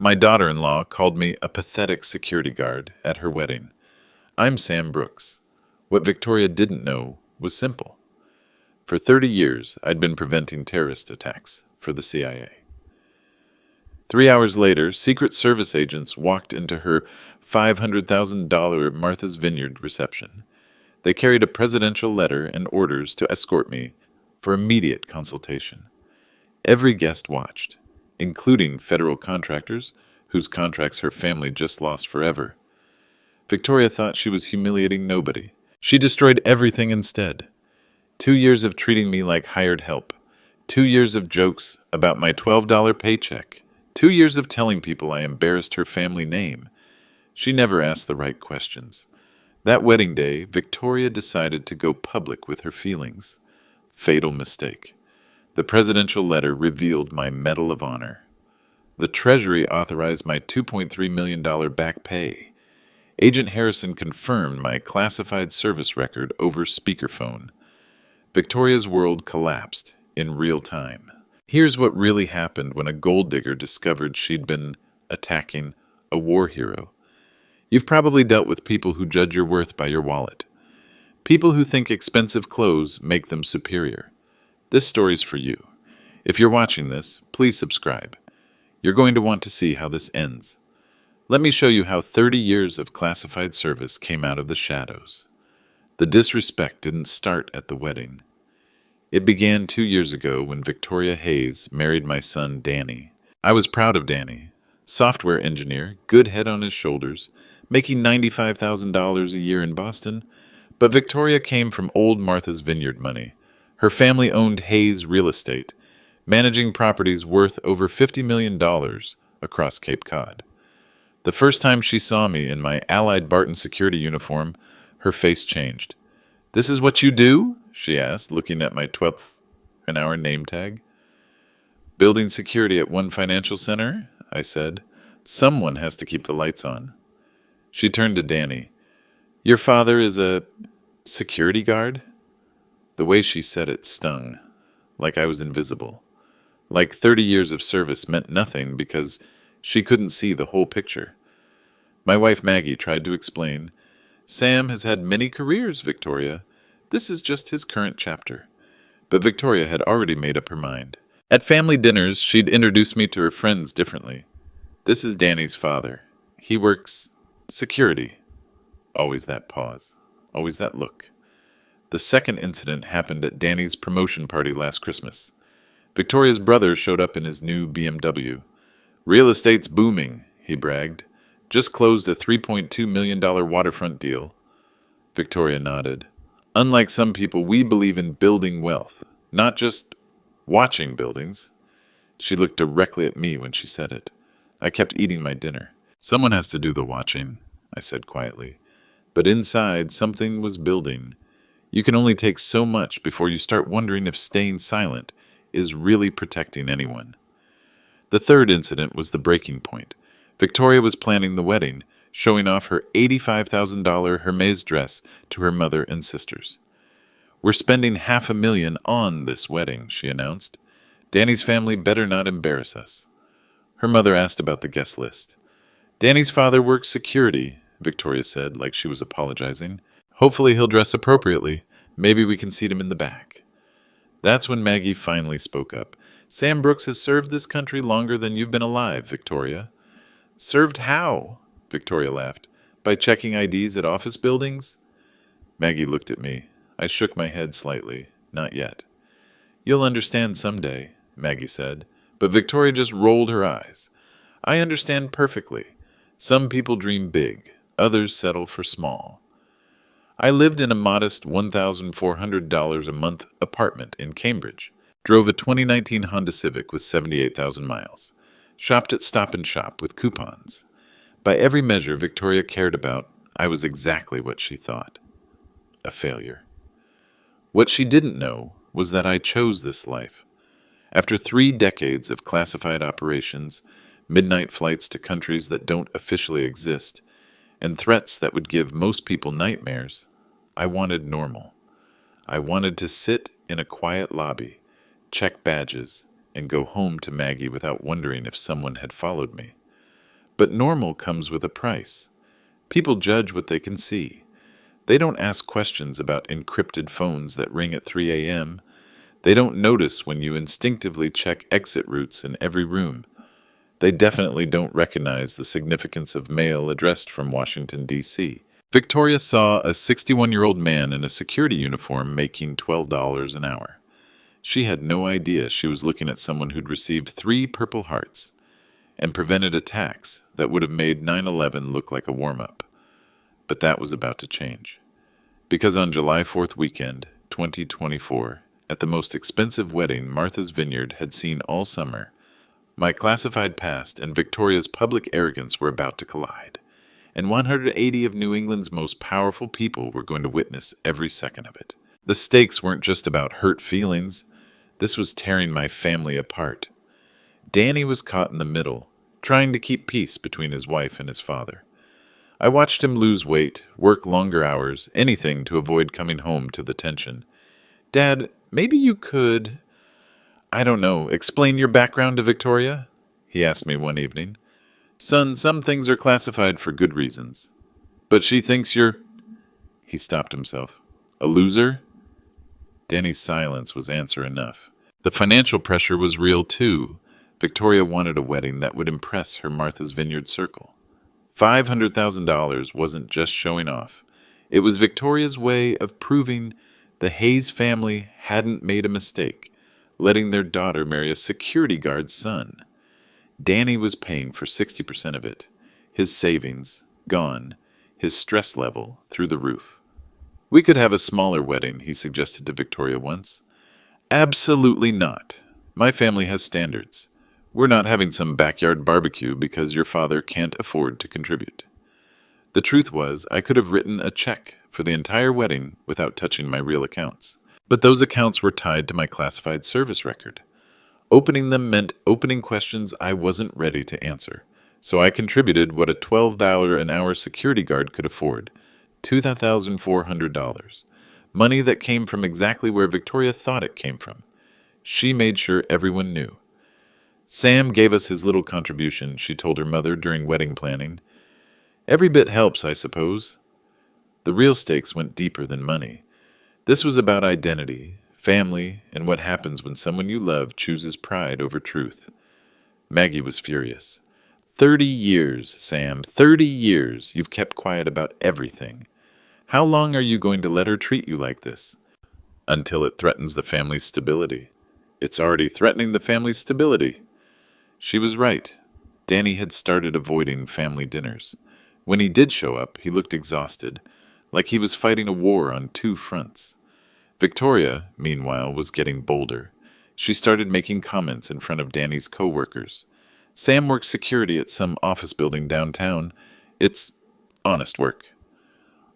My daughter-in-law called me a pathetic security guard at her wedding. I'm Sam Brooks. What Victoria didn't know was simple. For 30 years, I'd been preventing terrorist attacks for the CIA. 3 hours later, Secret Service agents walked into her $500,000 Martha's Vineyard reception. They carried a presidential letter and orders to escort me for immediate consultation. Every guest watched, including federal contractors whose contracts her family just lost forever. Victoria thought she was humiliating nobody. She destroyed everything instead. 2 years of treating me like hired help. 2 years of jokes about my $12 paycheck. 2 years of telling people I embarrassed her family name. She never asked the right questions. That wedding day, Victoria decided to go public with her feelings. Fatal mistake. The presidential letter revealed my Medal of Honor. The Treasury authorized my $2.3 million back pay. Agent Harrison confirmed my classified service record over speakerphone. Victoria's world collapsed in real time. Here's what really happened when a gold digger discovered she'd been attacking a war hero. You've probably dealt with people who judge your worth by your wallet. People who think expensive clothes make them superior. This story's for you. If you're watching this, please subscribe. You're going to want to see how this ends. Let me show you how 30 years of classified service came out of the shadows. The disrespect didn't start at the wedding. It began 2 years ago when Victoria Hayes married my son Danny. I was proud of Danny. Software engineer, good head on his shoulders, making $95,000 a year in Boston. But Victoria came from old Martha's Vineyard money. Her family owned Hayes Real Estate, managing properties worth over $50 million across Cape Cod. The first time she saw me in my Allied Barton security uniform, her face changed. "This is what you do?" she asked, looking at my 12-an-hour name tag. "Building security at one financial center," I said. "Someone has to keep the lights on." She turned to Danny. "Your father is a security guard?" The way she said it stung, like I was invisible. Like 30 years of service meant nothing because she couldn't see the whole picture. My wife Maggie tried to explain. "Sam has had many careers, Victoria. This is just his current chapter." But Victoria had already made up her mind. At family dinners, she'd introduce me to her friends differently. "This is Danny's father. He works security." Always that pause. Always that look. The second incident happened at Danny's promotion party last Christmas. Victoria's brother showed up in his new BMW. "Real estate's booming," he bragged. "Just closed a $3.2 million waterfront deal." Victoria nodded. "Unlike some people, we believe in building wealth, not just watching buildings." She looked directly at me when she said it. I kept eating my dinner. "Someone has to do the watching," I said quietly. But inside, something was building. You can only take so much before you start wondering if staying silent is really protecting anyone. The third incident was the breaking point. Victoria was planning the wedding, showing off her $85,000 Hermes dress to her mother and sisters. "We're spending $500,000 on this wedding," she announced. "Danny's family better not embarrass us." Her mother asked about the guest list. "Danny's father works security," Victoria said, like she was apologizing. "Hopefully he'll dress appropriately. Maybe we can seat him in the back." That's when Maggie finally spoke up. "Sam Brooks has served this country longer than you've been alive, Victoria." "Served how?" Victoria laughed. "By checking IDs at office buildings?" Maggie looked at me. I shook my head slightly. "Not yet." "You'll understand someday," Maggie said. But Victoria just rolled her eyes. "I understand perfectly. Some people dream big. Others settle for small." I lived in a modest $1,400 a month apartment in Cambridge, drove a 2019 Honda Civic with 78,000 miles, shopped at Stop and Shop with coupons. By every measure Victoria cared about, I was exactly what she thought. A failure. What she didn't know was that I chose this life. After 3 decades of classified operations, midnight flights to countries that don't officially exist, and threats that would give most people nightmares, I wanted normal. I wanted to sit in a quiet lobby, check badges, and go home to Maggie without wondering if someone had followed me. But normal comes with a price. People judge what they can see. They don't ask questions about encrypted phones that ring at 3 a.m. They don't notice when you instinctively check exit routes in every room. They definitely don't recognize the significance of mail addressed from Washington, D.C. Victoria saw a 61-year-old man in a security uniform making $12 an hour. She had no idea she was looking at someone who'd received 3 Purple Hearts and prevented attacks that would have made 9/11 look like a warm-up. But that was about to change. Because on July 4th weekend, 2024, at the most expensive wedding Martha's Vineyard had seen all summer, my classified past and Victoria's public arrogance were about to collide, and 180 of New England's most powerful people were going to witness every second of it. The stakes weren't just about hurt feelings. This was tearing my family apart. Danny was caught in the middle, trying to keep peace between his wife and his father. I watched him lose weight, work longer hours, anything to avoid coming home to the tension. "Dad, maybe you could, I don't know, explain your background to Victoria?" he asked me one evening. "Son, some things are classified for good reasons. But she thinks you're—" He stopped himself. "A loser?" Danny's silence was answer enough. The financial pressure was real too. Victoria wanted a wedding that would impress her Martha's Vineyard circle. $500,000 wasn't just showing off. It was Victoria's way of proving the Hayes family hadn't made a mistake, letting their daughter marry a security guard's son. Danny was paying for 60% of it. His savings, gone. His stress level, through the roof. "We could have a smaller wedding," he suggested to Victoria once. "Absolutely not. My family has standards. We're not having some backyard barbecue because your father can't afford to contribute." The truth was, I could have written a check for the entire wedding without touching my real accounts. But those accounts were tied to my classified service record. Opening them meant opening questions I wasn't ready to answer. So I contributed what a $12 an hour security guard could afford, $2,400. Money that came from exactly where Victoria thought it came from. She made sure everyone knew. "Sam gave us his little contribution," she told her mother during wedding planning. "Every bit helps, I suppose." The real stakes went deeper than money. This was about identity, family, and what happens when someone you love chooses pride over truth. Maggie was furious. 30 years, Sam, 30 years you've kept quiet about everything. How long are you going to let her treat you like this? Until it threatens the family's stability. It's already threatening the family's stability. She was right. Danny had started avoiding family dinners. When he did show up, he looked exhausted, like he was fighting a war on 2 fronts. Victoria, meanwhile, was getting bolder. She started making comments in front of Danny's co-workers. "Sam works security at some office building downtown. It's honest work."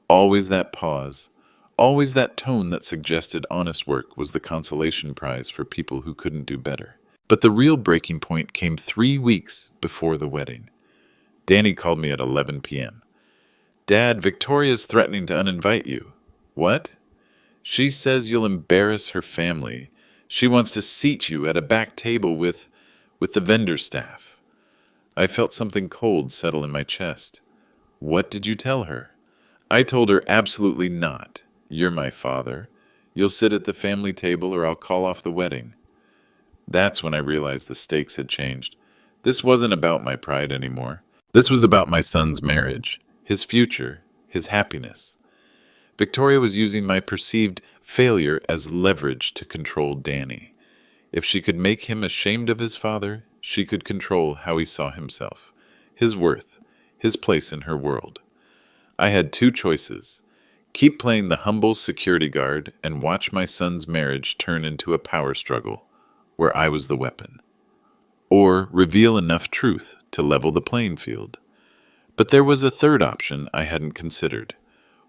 Always that pause, always that tone that suggested honest work was the consolation prize for people who couldn't do better. But the real breaking point came 3 weeks before the wedding. Danny called me at 11 p.m. "Dad, Victoria's threatening to uninvite you." "What?" "She says you'll embarrass her family. She wants to seat you at a back table with the vendor staff." I felt something cold settle in my chest. "What did you tell her?" "I told her absolutely not. You're my father. You'll sit at the family table or I'll call off the wedding." That's when I realized the stakes had changed. This wasn't about my pride anymore. This was about my son's marriage, his future, his happiness. Victoria was using my perceived failure as leverage to control Danny. If she could make him ashamed of his father, she could control how he saw himself, his worth, his place in her world. I had 2 choices. Keep playing the humble security guard and watch my son's marriage turn into a power struggle, where I was the weapon. Or reveal enough truth to level the playing field. But there was a third option I hadn't considered.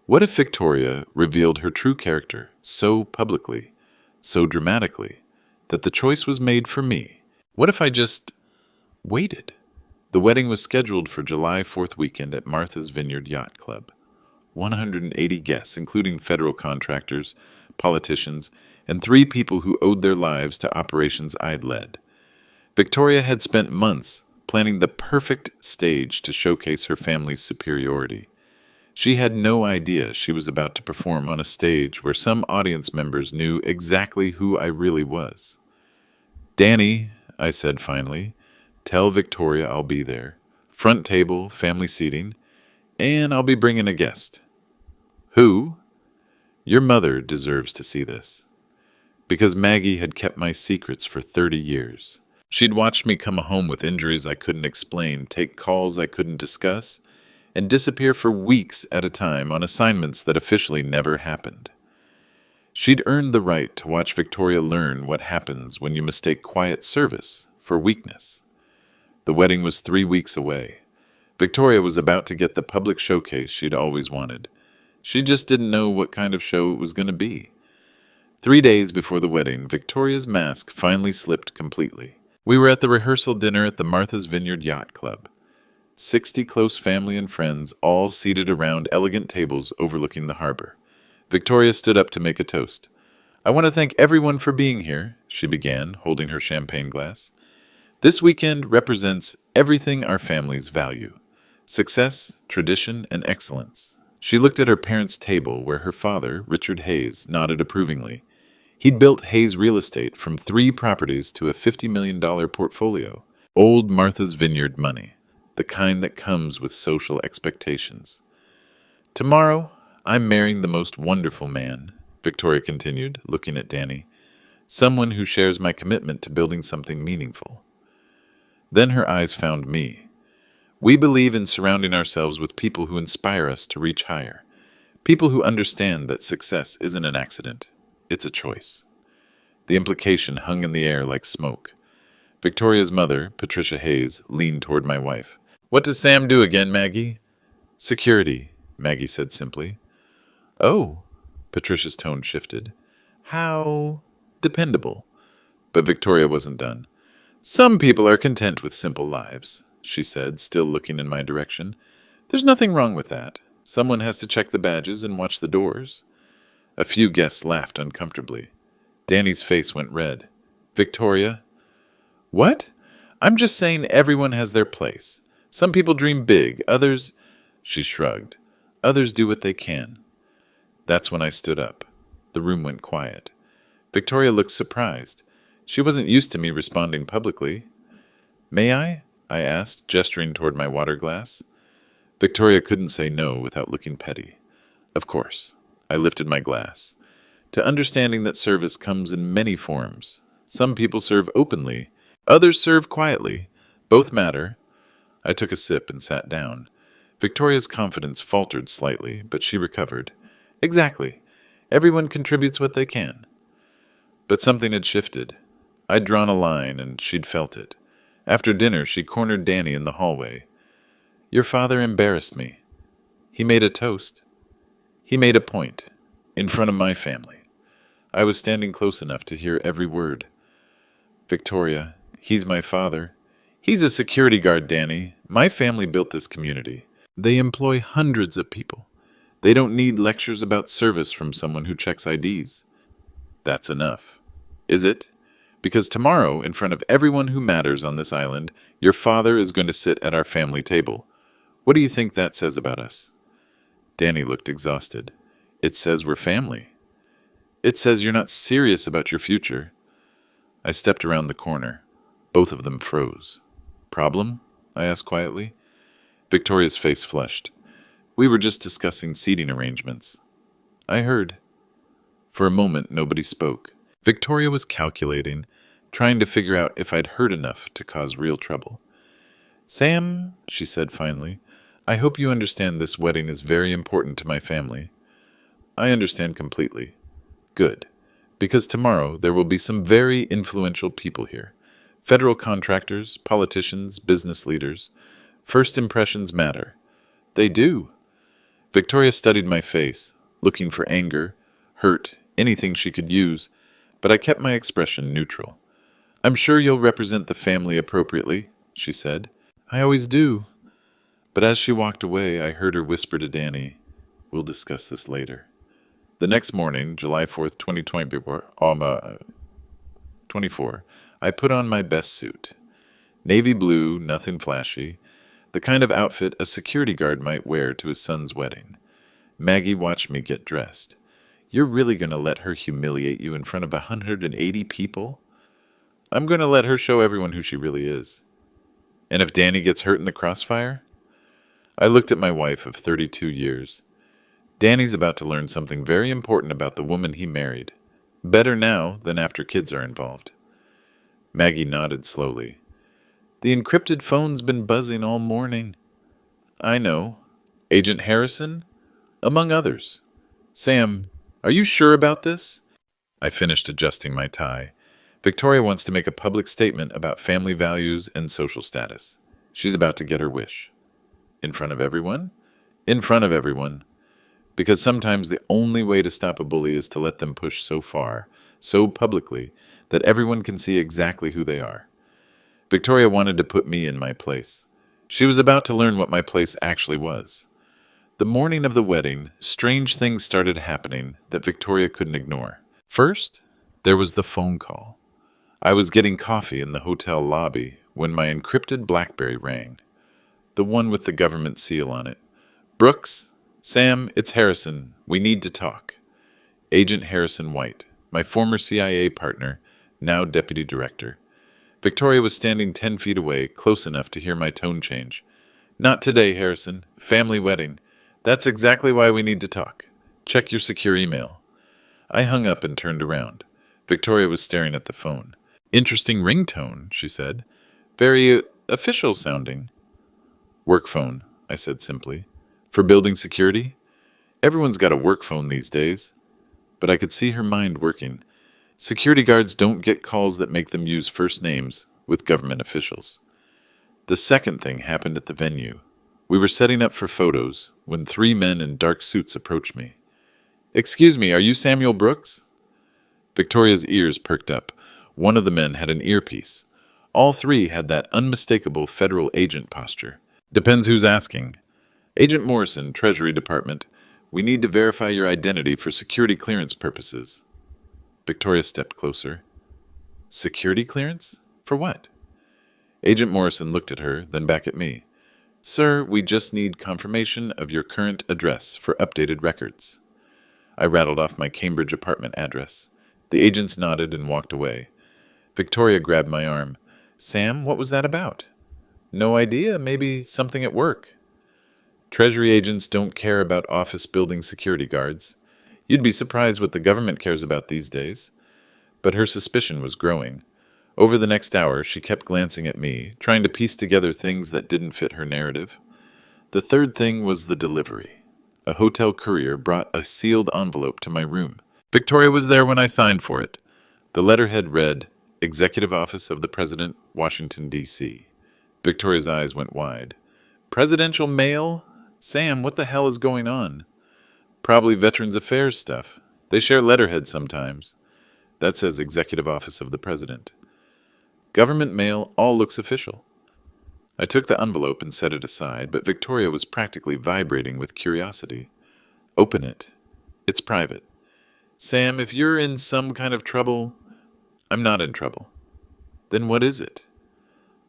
What if Victoria revealed her true character so publicly, so dramatically, that the choice was made for me? What if I just waited? The wedding was scheduled for July 4th weekend at Martha's Vineyard Yacht Club. 180 guests, including federal contractors, politicians, and 3 people who owed their lives to operations I'd led. Victoria had spent months planning the perfect stage to showcase her family's superiority. She had no idea she was about to perform on a stage where some audience members knew exactly who I really was. "Danny," I said finally, "tell Victoria I'll be there. Front table, family seating, and I'll be bringing a guest." "Who?" "Your mother deserves to see this." Because Maggie had kept my secrets for 30 years. She'd watched me come home with injuries I couldn't explain, take calls I couldn't discuss, and disappear for weeks at a time on assignments that officially never happened. She'd earned the right to watch Victoria learn what happens when you mistake quiet service for weakness. The wedding was 3 weeks away. Victoria was about to get the public showcase she'd always wanted. She just didn't know what kind of show it was going to be. 3 days before the wedding, Victoria's mask finally slipped completely. We were at the rehearsal dinner at the Martha's Vineyard Yacht Club. 60 close family and friends, all seated around elegant tables overlooking the harbor. Victoria stood up to make a toast. "I want to thank everyone for being here," she began, holding her champagne glass. "This weekend represents everything our families value: success, tradition, and excellence." She looked at her parents' table where her father, Richard Hayes, nodded approvingly. He'd built Hayes Real Estate from 3 properties to a $50 million portfolio. Old Martha's Vineyard money, the kind that comes with social expectations. "Tomorrow, I'm marrying the most wonderful man," Victoria continued, looking at Danny. "Someone who shares my commitment to building something meaningful." Then her eyes found me. "We believe in surrounding ourselves with people who inspire us to reach higher. People who understand that success isn't an accident. It's a choice." The implication hung in the air like smoke. Victoria's mother, Patricia Hayes, leaned toward my wife. "What does Sam do again, Maggie?" "Security," Maggie said simply. "Oh," Patricia's tone shifted. "How dependable." But Victoria wasn't done. "Some people are content with simple lives," she said, still looking in my direction. "There's nothing wrong with that. Someone has to check the badges and watch the doors." A few guests laughed uncomfortably. Danny's face went red. "Victoria?" "What? I'm just saying everyone has their place. Some people dream big, others—" She shrugged. "Others do what they can." That's when I stood up. The room went quiet. Victoria looked surprised. She wasn't used to me responding publicly. "May I?" I asked, gesturing toward my water glass. Victoria couldn't say no without looking petty. "Of course." I lifted my glass. To understanding that service comes in many forms. Some people serve openly. Others serve quietly. Both matter. I took a sip and sat down. Victoria's confidence faltered slightly, but she recovered. "Exactly. Everyone contributes what they can." But something had shifted. I'd drawn a line, and she'd felt it. After dinner, she cornered Danny in the hallway. "Your father embarrassed me. He made a toast. He made a point. In front of my family." I was standing close enough to hear every word. "Victoria, he's my father. He's a security guard, Danny. My family built this community. They employ hundreds of people. They don't need lectures about service from someone who checks IDs." "That's enough." "Is it? Because tomorrow, in front of everyone who matters on this island, your father is going to sit at our family table. What do you think that says about us?" Danny looked exhausted. "It says we're family. It says you're not serious about your future." I stepped around the corner. Both of them froze. "Problem?" I asked quietly. Victoria's face flushed. "We were just discussing seating arrangements." "I heard." For a moment, nobody spoke. Victoria was calculating, trying to figure out if I'd heard enough to cause real trouble. "Sam," she said finally, "I hope you understand this wedding is very important to my family." "I understand completely." "Good. Because tomorrow there will be some very influential people here. Federal contractors, politicians, business leaders. First impressions matter." "They do." Victoria studied my face, looking for anger, hurt, anything she could use, but I kept my expression neutral. "I'm sure you'll represent the family appropriately," she said. "I always do." But as she walked away, I heard her whisper to Danny, "We'll discuss this later." The next morning, July 4th, 2024, I put on my best suit. Navy blue, nothing flashy, the kind of outfit a security guard might wear to his son's wedding. Maggie watched me get dressed. You're really going to let her humiliate you in front of 180 people? I'm going to let her show everyone who she really is. And if Danny gets hurt in the crossfire? I looked at my wife of 32 years. Danny's about to learn something very important about the woman he married. Better now than after kids are involved. Maggie nodded slowly. The encrypted phone's been buzzing all morning. I know. Agent Harrison? Among others. Sam, are you sure about this? I finished adjusting my tie. Victoria wants to make a public statement about family values and social status. She's about to get her wish. In front of everyone? In front of everyone. Because sometimes the only way to stop a bully is to let them push so far, so publicly, that everyone can see exactly who they are. Victoria wanted to put me in my place. She was about to learn what my place actually was. The morning of the wedding, strange things started happening that Victoria couldn't ignore. First, there was the phone call. I was getting coffee in the hotel lobby when my encrypted BlackBerry rang. The one with the government seal on it. Brooks? Sam, it's Harrison. We need to talk. Agent Harrison White, my former CIA partner, now deputy director. Victoria was standing 10 feet away, close enough to hear my tone change. Not today, Harrison. Family wedding. That's exactly why we need to talk. Check your secure email. I hung up and turned around. Victoria was staring at the phone. Interesting ringtone, she said. Very official sounding. Work phone, I said simply. For building security? Everyone's got a work phone these days. But I could see her mind working. Security guards don't get calls that make them use first names with government officials. The second thing happened at the venue. We were setting up for photos when 3 men in dark suits approached me. Excuse me, are you Samuel Brooks? Victoria's ears perked up. One of the men had an earpiece. All 3 had that unmistakable federal agent posture. Depends who's asking. Agent Morrison, Treasury Department. We need to verify your identity for security clearance purposes. Victoria stepped closer. Security clearance? For what? Agent Morrison looked at her, then back at me. Sir, we just need confirmation of your current address for updated records. I rattled off my Cambridge apartment address. The agents nodded and walked away. Victoria grabbed my arm. Sam, what was that about? No idea. Maybe something at work. Treasury agents don't care about office building security guards. You'd be surprised what the government cares about these days. But her suspicion was growing. Over the next hour, she kept glancing at me, trying to piece together things that didn't fit her narrative. The third thing was the delivery. A hotel courier brought a sealed envelope to my room. Victoria was there when I signed for it. The letterhead read, Executive Office of the President, Washington, D.C. Victoria's eyes went wide. Presidential mail? Sam, what the hell is going on? Probably Veterans Affairs stuff. They share letterhead sometimes. That says Executive Office of the President. Government mail all looks official. I took the envelope and set it aside, but Victoria was practically vibrating with curiosity. Open it. It's private. Sam, if you're in some kind of trouble... I'm not in trouble. Then what is it?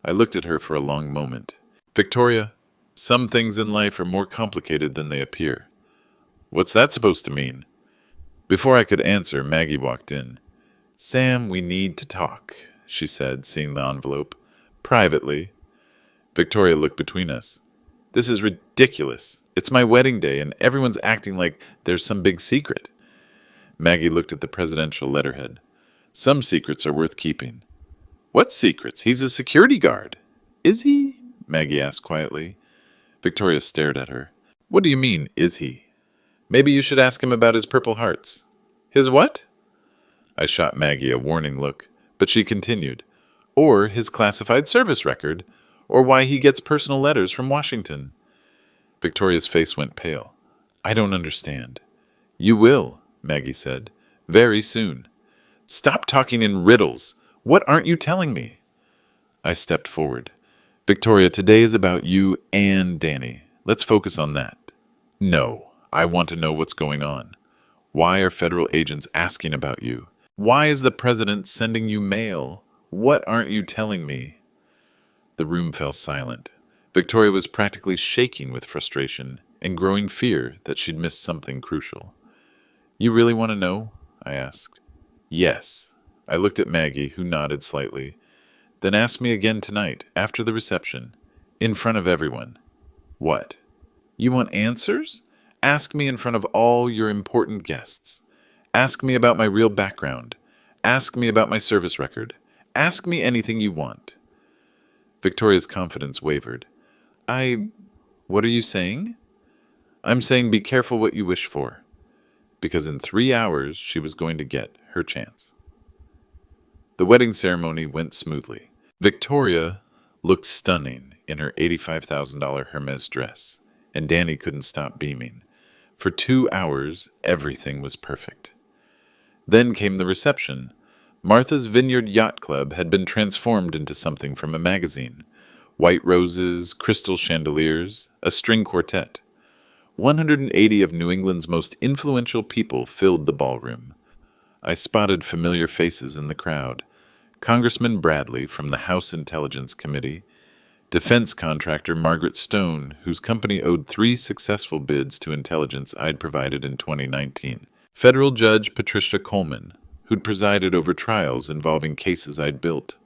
I looked at her for a long moment. Victoria, some things in life are more complicated than they appear. What's that supposed to mean? Before I could answer, Maggie walked in. Sam, we need to talk, she said, seeing the envelope. Privately. Victoria looked between us. This is ridiculous. It's my wedding day, and everyone's acting like there's some big secret. Maggie looked at the presidential letterhead. Some secrets are worth keeping. What secrets? He's a security guard. Is he? Maggie asked quietly. Victoria stared at her. What do you mean, is he? Maybe you should ask him about his Purple Hearts. His what? I shot Maggie a warning look, but she continued. Or his classified service record, or why he gets personal letters from Washington. Victoria's face went pale. I don't understand. You will, Maggie said. Very soon. Stop talking in riddles. What aren't you telling me? I stepped forward. Victoria, today is about you and Danny. Let's focus on that. No, I want to know what's going on. Why are federal agents asking about you? Why is the president sending you mail? What aren't you telling me? The room fell silent. Victoria was practically shaking with frustration and growing fear that she'd missed something crucial. You really want to know? I asked. Yes. I looked at Maggie, who nodded slightly. Then ask me again tonight, after the reception, in front of everyone. What? You want answers? Ask me in front of all your important guests. Ask me about my real background. Ask me about my service record. Ask me anything you want. Victoria's confidence wavered. What are you saying? I'm saying be careful what you wish for. Because in 3 hours she was going to get her chance. The wedding ceremony went smoothly. Victoria looked stunning in her $85,000 Hermes dress, and Danny couldn't stop beaming. For 2 hours, everything was perfect. Then came the reception. Martha's Vineyard Yacht Club had been transformed into something from a magazine. White roses, crystal chandeliers, a string quartet. 180 of New England's most influential people filled the ballroom. I spotted familiar faces in the crowd. Congressman Bradley from the House Intelligence Committee, defense contractor Margaret Stone, whose company owed 3 successful bids to intelligence I'd provided in 2019, federal judge Patricia Coleman, who'd presided over trials involving cases I'd built.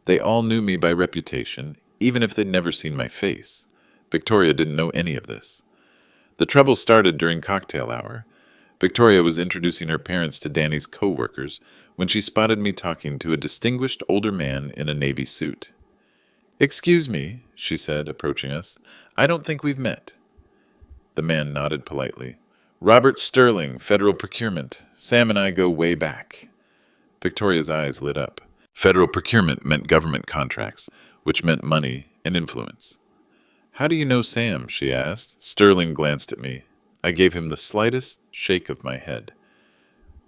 They all knew me by reputation, even if they'd never seen my face. Victoria didn't know any of this. The trouble started during cocktail hour. Victoria was introducing her parents to Danny's co-workers when she spotted me talking to a distinguished older man in a navy suit. "Excuse me," she said, approaching us. "I don't think we've met." The man nodded politely. "Robert Sterling, Federal Procurement. Sam and I go way back." Victoria's eyes lit up. Federal procurement meant government contracts, which meant money and influence. "How do you know Sam?" she asked. Sterling glanced at me. I gave him the slightest shake of my head.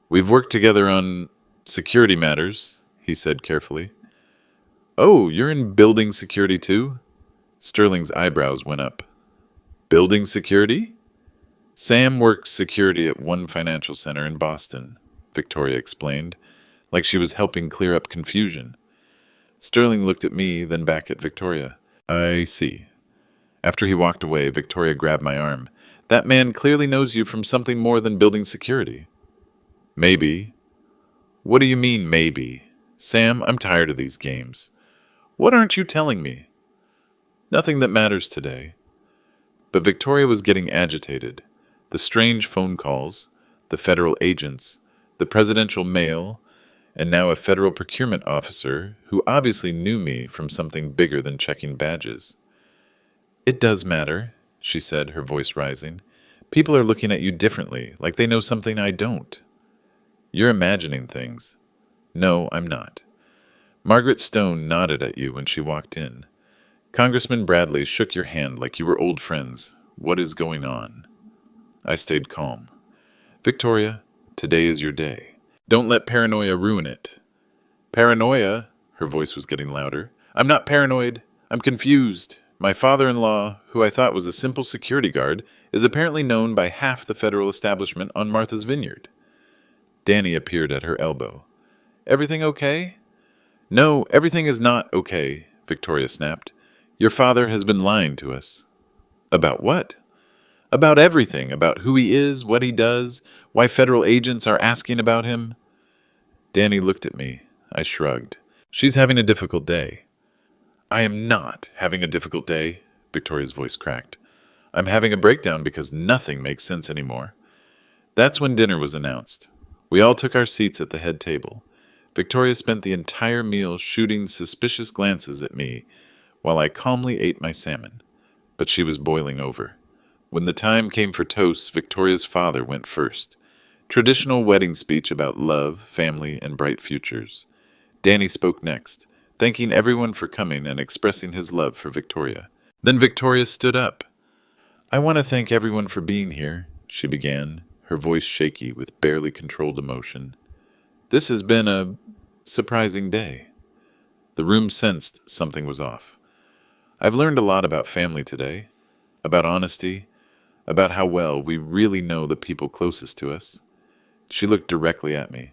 "We've worked together on security matters," he said carefully. "Oh, you're in building security too?" Sterling's eyebrows went up. "Building security?" "Sam works security at one financial center in Boston," Victoria explained, like she was helping clear up confusion. Sterling looked at me, then back at Victoria. "I see." After he walked away, Victoria grabbed my arm. "That man clearly knows you from something more than building security." "Maybe." "What do you mean, maybe? Sam, I'm tired of these games. What aren't you telling me?" "Nothing that matters today." But Victoria was getting agitated. The strange phone calls, the federal agents, the presidential mail, and now a federal procurement officer who obviously knew me from something bigger than checking badges. "It does matter," she said, her voice rising. "People are looking at you differently, like they know something I don't." "You're imagining things." "No, I'm not." "Margaret Stone nodded at you when she walked in. Congressman Bradley shook your hand like you were old friends. What is going on?" I stayed calm. "Victoria, today is your day. Don't let paranoia ruin it." "Paranoia?" Her voice was getting louder. "I'm not paranoid. I'm confused. My father-in-law, who I thought was a simple security guard, is apparently known by half the federal establishment on Martha's Vineyard." Danny appeared at her elbow. "Everything okay?" "No, everything is not okay," Victoria snapped. "Your father has been lying to us." "About what?" "About everything, about who he is, what he does, why federal agents are asking about him." Danny looked at me. I shrugged. "She's having a difficult day." "I am not having a difficult day," Victoria's voice cracked. "I'm having a breakdown because nothing makes sense anymore." That's when dinner was announced. We all took our seats at the head table. Victoria spent the entire meal shooting suspicious glances at me while I calmly ate my salmon. But she was boiling over. When the time came for toasts, Victoria's father went first. Traditional wedding speech about love, family, and bright futures. Danny spoke next, thanking everyone for coming and expressing his love for Victoria. Then Victoria stood up. "I want to thank everyone for being here," she began, her voice shaky with barely controlled emotion. "This has been a surprising day." The room sensed something was off. "I've learned a lot about family today, about honesty, about how well we really know the people closest to us." She looked directly at me.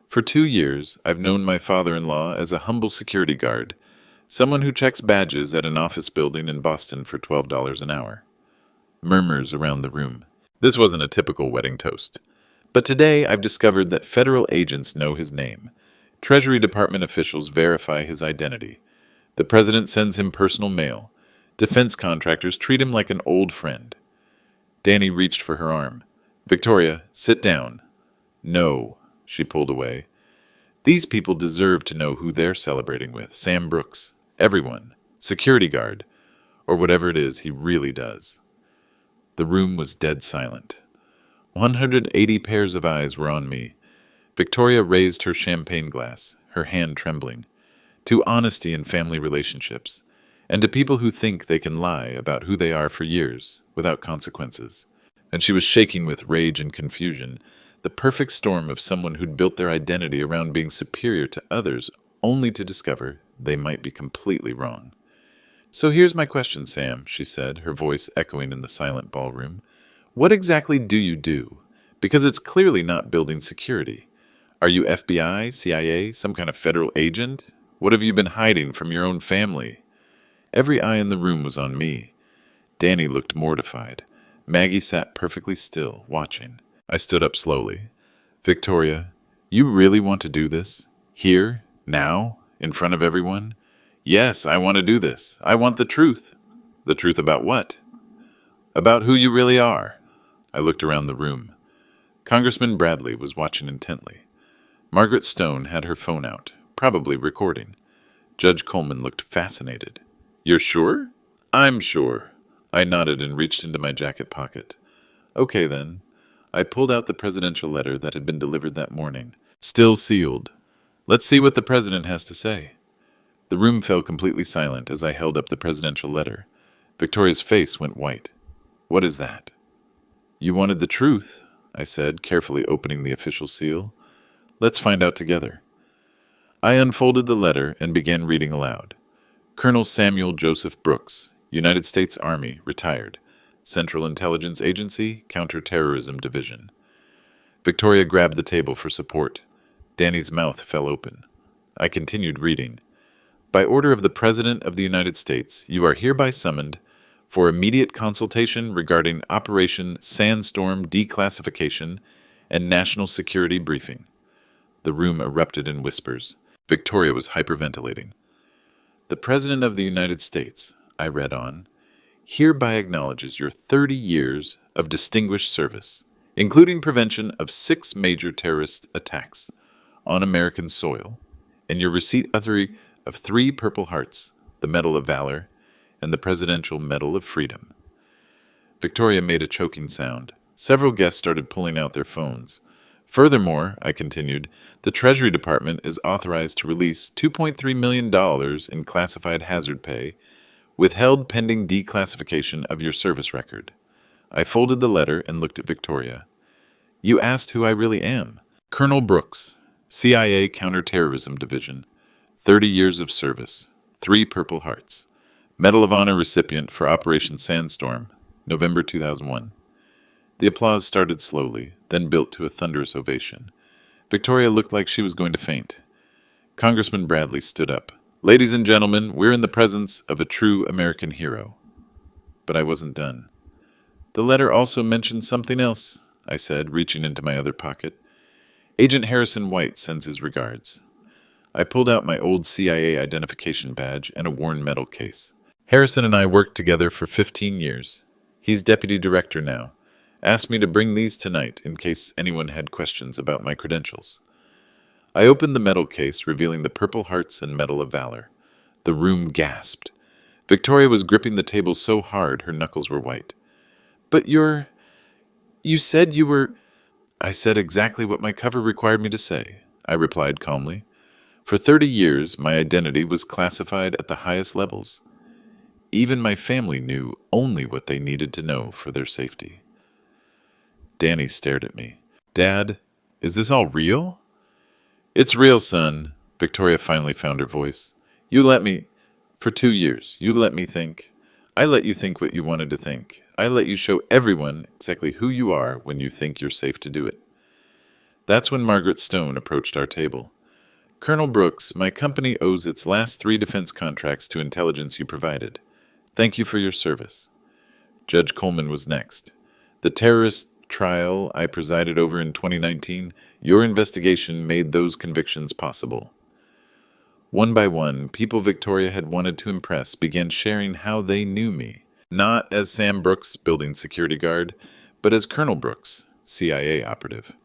"For 2 years, I've known my father-in-law as a humble security guard, Someone who checks badges at an office building in Boston for $12 an hour. Murmurs around the room. This wasn't a typical wedding toast. But today I've discovered that federal agents know his name. Treasury Department officials verify his identity. The president sends him personal mail. Defense contractors treat him like an old friend. Danny reached for her arm. Victoria, sit down. No, she pulled away. These people deserve to know who they're celebrating with. Sam Brooks. Everyone. Security guard. Or whatever it is he really does. The room was dead silent. 180 pairs of eyes were on me. Victoria raised her champagne glass, her hand trembling, to honesty in family relationships, and to people who think they can lie about who they are for years without consequences. And she was shaking with rage and confusion, the perfect storm of someone who'd built their identity around being superior to others, only to discover they might be completely wrong. So here's my question, Sam, she said, her voice echoing in the silent ballroom. What exactly do you do? Because it's clearly not building security. Are you FBI, CIA, some kind of federal agent? What have you been hiding from your own family? Every eye in the room was on me. Danny looked mortified. Maggie sat perfectly still, watching. I stood up slowly. Victoria, you really want to do this? Here? Now? In front of everyone? Yes, I want to do this. I want the truth. The truth about what? About who you really are. I looked around the room. Congressman Bradley was watching intently. Margaret Stone had her phone out, probably recording. Judge Coleman looked fascinated. You're sure? I'm sure. I nodded and reached into my jacket pocket. Okay, then. I pulled out the presidential letter that had been delivered that morning, still sealed. Let's see what the president has to say. The room fell completely silent as I held up the presidential letter. Victoria's face went white. What is that? You wanted the truth, I said, carefully opening the official seal. Let's find out together. I unfolded the letter and began reading aloud. Colonel Samuel Joseph Brooks, United States Army, retired. Central Intelligence Agency, Counterterrorism Division. Victoria grabbed the table for support. Danny's mouth fell open. I continued reading. By order of the President of the United States, you are hereby summoned for immediate consultation regarding Operation Sandstorm Declassification and National Security Briefing. The room erupted in whispers. Victoria was hyperventilating. The President of the United States, I read on, hereby acknowledges your 30 years of distinguished service, including prevention of 6 major terrorist attacks on American soil, and your receipt of 3 Purple Hearts, the Medal of Valor, and the Presidential Medal of Freedom. Victoria made a choking sound. Several guests started pulling out their phones. Furthermore, I continued, the Treasury Department is authorized to release $2.3 million in classified hazard pay, withheld pending declassification of your service record. I folded the letter and looked at Victoria. You asked who I really am. Colonel Brooks, CIA Counterterrorism Division, 30 years of service, 3 Purple Hearts. Medal of Honor recipient for Operation Sandstorm, November 2001. The applause started slowly, then built to a thunderous ovation. Victoria looked like she was going to faint. Congressman Bradley stood up. Ladies and gentlemen, we're in the presence of a true American hero. But I wasn't done. The letter also mentioned something else, I said, reaching into my other pocket. Agent Harrison White sends his regards. I pulled out my old CIA identification badge and a worn metal case. Harrison and I worked together for 15 years. He's deputy director now. Asked me to bring these tonight in case anyone had questions about my credentials. I opened the metal case, revealing the Purple Hearts and Medal of Valor. The room gasped. Victoria was gripping the table so hard her knuckles were white. But you said you were... I said exactly what my cover required me to say, I replied calmly. For 30 years, my identity was classified at the highest levels. Even my family knew only what they needed to know for their safety. Danny stared at me. Dad, is this all real? It's real, son. Victoria finally found her voice. For 2 years, you let me think. I let you think what you wanted to think. I let you show everyone exactly who you are when you think you're safe to do it. That's when Margaret Stone approached our table. Colonel Brooks, my company owes its last 3 defense contracts to intelligence you provided. Thank you for your service. Judge Coleman was next. The terrorist trial I presided over in 2019, your investigation made those convictions possible. One by one, people Victoria had wanted to impress began sharing how they knew me. Not as Sam Brooks, building security guard, but as Colonel Brooks, CIA operative.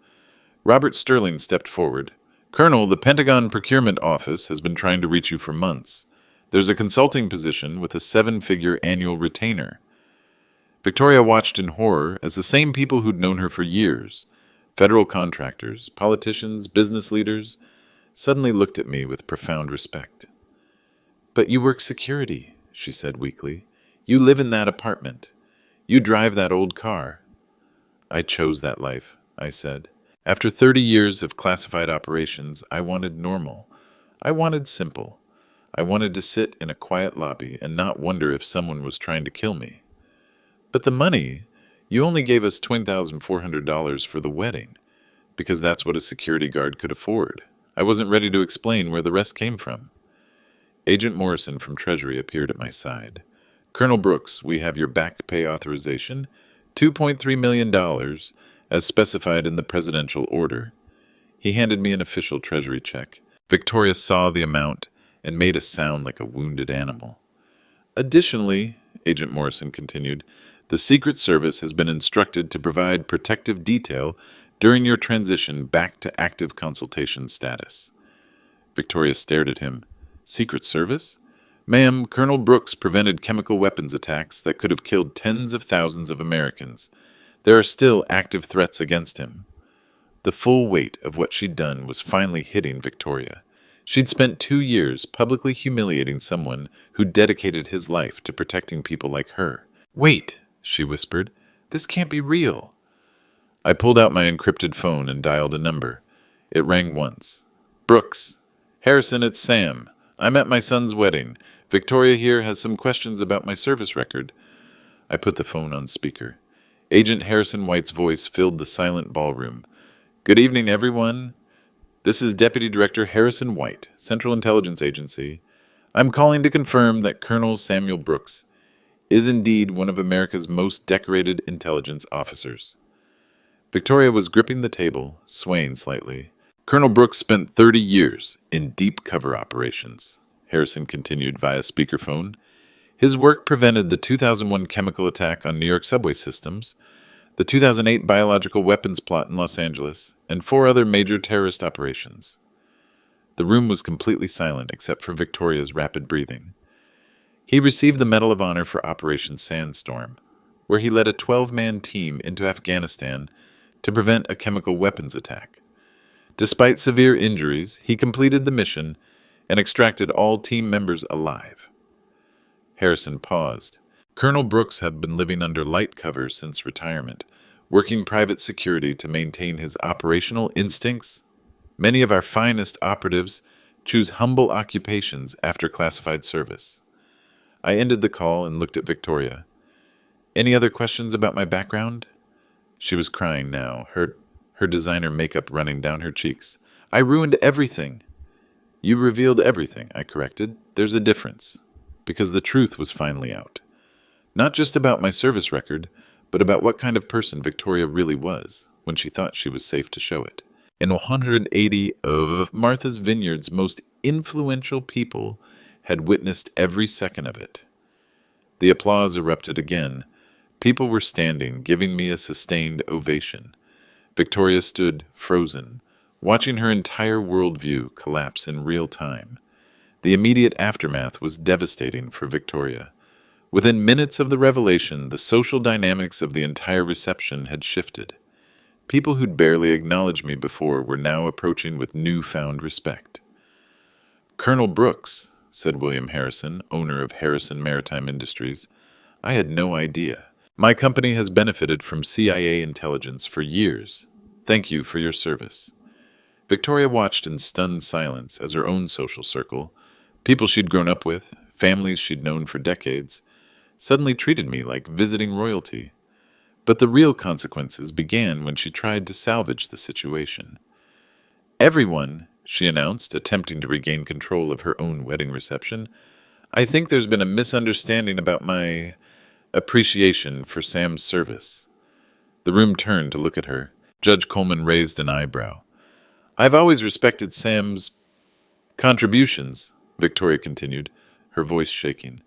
Robert Sterling stepped forward. Colonel, the Pentagon Procurement Office has been trying to reach you for months. There's a consulting position with a 7-figure annual retainer. Victoria watched in horror as the same people who'd known her for years, federal contractors, politicians, business leaders, suddenly looked at me with profound respect. But you work security, she said weakly. You live in that apartment. You drive that old car. I chose that life, I said. After 30 years of classified operations, I wanted normal. I wanted simple. I wanted to sit in a quiet lobby and not wonder if someone was trying to kill me. But the money, you only gave us $20,400 for the wedding, because that's what a security guard could afford. I wasn't ready to explain where the rest came from. Agent Morrison from Treasury appeared at my side. Colonel Brooks, we have your back pay authorization, $2.3 million, as specified in the presidential order. He handed me an official Treasury check. Victoria saw the amount and made a sound like a wounded animal. Additionally, Agent Morrison continued, the Secret Service has been instructed to provide protective detail during your transition back to active consultation status. Victoria stared at him. Secret Service? Ma'am, Colonel Brooks prevented chemical weapons attacks that could have killed tens of thousands of Americans. There are still active threats against him. The full weight of what she'd done was finally hitting Victoria. She'd spent 2 years publicly humiliating someone who dedicated his life to protecting people like her. Wait, she whispered. This can't be real. I pulled out my encrypted phone and dialed a number. It rang once. Brooks. Harrison, it's Sam. I'm at my son's wedding. Victoria here has some questions about my service record. I put the phone on speaker. Agent Harrison White's voice filled the silent ballroom. Good evening, everyone. This is Deputy Director Harrison White, Central Intelligence Agency. I'm calling to confirm that Colonel Samuel Brooks is indeed one of America's most decorated intelligence officers. Victoria was gripping the table, swaying slightly. Colonel Brooks spent 30 years in deep cover operations, Harrison continued via speakerphone. His work prevented the 2001 chemical attack on New York subway systems, the 2008 biological weapons plot in Los Angeles, and 4 other major terrorist operations. The room was completely silent except for Victoria's rapid breathing. He received the Medal of Honor for Operation Sandstorm, where he led a 12-man team into Afghanistan to prevent a chemical weapons attack. Despite severe injuries, he completed the mission and extracted all team members alive. Harrison paused. Colonel Brooks had been living under light cover since retirement, working private security to maintain his operational instincts. Many of our finest operatives choose humble occupations after classified service. I ended the call and looked at Victoria. Any other questions about my background? She was crying now, her designer makeup running down her cheeks. I ruined everything. You revealed everything, I corrected. There's a difference, because the truth was finally out. Not just about my service record, but about what kind of person Victoria really was when she thought she was safe to show it. And 180 of Martha's Vineyard's most influential people had witnessed every second of it. The applause erupted again. People were standing, giving me a sustained ovation. Victoria stood frozen, watching her entire worldview collapse in real time. The immediate aftermath was devastating for Victoria. Within minutes of the revelation, the social dynamics of the entire reception had shifted. People who'd barely acknowledged me before were now approaching with newfound respect. Colonel Brooks, said William Harrison, owner of Harrison Maritime Industries, I had no idea. My company has benefited from CIA intelligence for years. Thank you for your service. Victoria watched in stunned silence as her own social circle, people she'd grown up with, families she'd known for decades, suddenly treated me like visiting royalty. But the real consequences began when she tried to salvage the situation. Everyone, she announced, attempting to regain control of her own wedding reception. "I think there's been a misunderstanding about my appreciation for Sam's service." The room turned to look at her. Judge Coleman raised an eyebrow. "I've always respected Sam's contributions," Victoria continued, her voice shaking.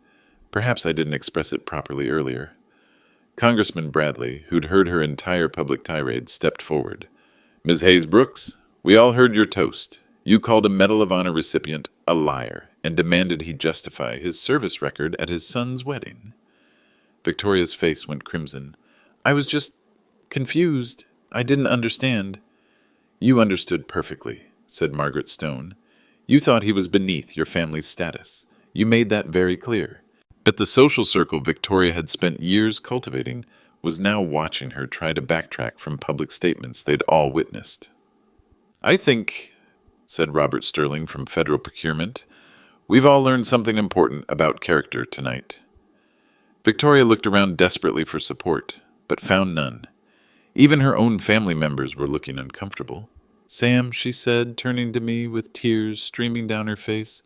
"Perhaps I didn't express it properly earlier." Congressman Bradley, who'd heard her entire public tirade, stepped forward. "Ms. Hayes Brooks, we all heard your toast. You called a Medal of Honor recipient a liar and demanded he justify his service record at his son's wedding." Victoria's face went crimson. "I was just confused. I didn't understand." "You understood perfectly," said Margaret Stone. "You thought he was beneath your family's status. You made that very clear. But the social circle Victoria had spent years cultivating was now watching her try to backtrack from public statements they'd all witnessed. "I think," said Robert Sterling from Federal Procurement, "we've all learned something important about character tonight." Victoria looked around desperately for support, but found none. Even her own family members were looking uncomfortable. "Sam," she said, turning to me with tears streaming down her face,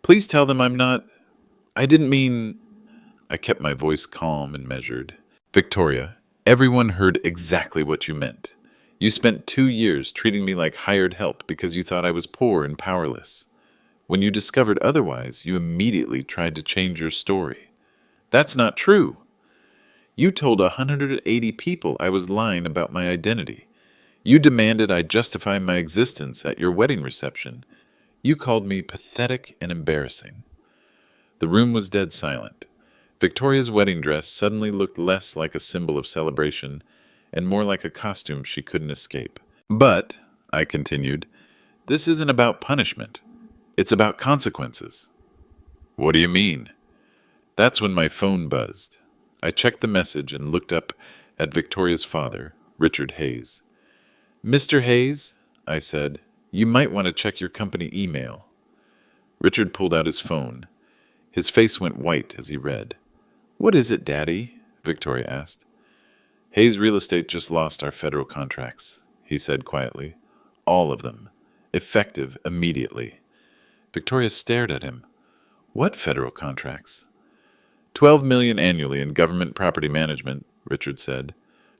"please tell them I didn't mean—" I kept my voice calm and measured. "Victoria, everyone heard exactly what you meant. You spent 2 years treating me like hired help because you thought I was poor and powerless. When you discovered otherwise, you immediately tried to change your story. That's not true. You told 180 people I was lying about my identity. You demanded I justify my existence at your wedding reception. You called me pathetic and embarrassing." The room was dead silent. Victoria's wedding dress suddenly looked less like a symbol of celebration and more like a costume she couldn't escape. "But," I continued, "this isn't about punishment. It's about consequences." "What do you mean?" That's when my phone buzzed. I checked the message and looked up at Victoria's father, Richard Hayes. "Mr. Hayes," I said, "you might want to check your company email." Richard pulled out his phone. His face went white as he read. "What is it, Daddy?" Victoria asked. "Hayes Real Estate just lost our federal contracts," he said quietly. "All of them. Effective immediately." Victoria stared at him. "What federal contracts?" $12 million annually in government property management," Richard said.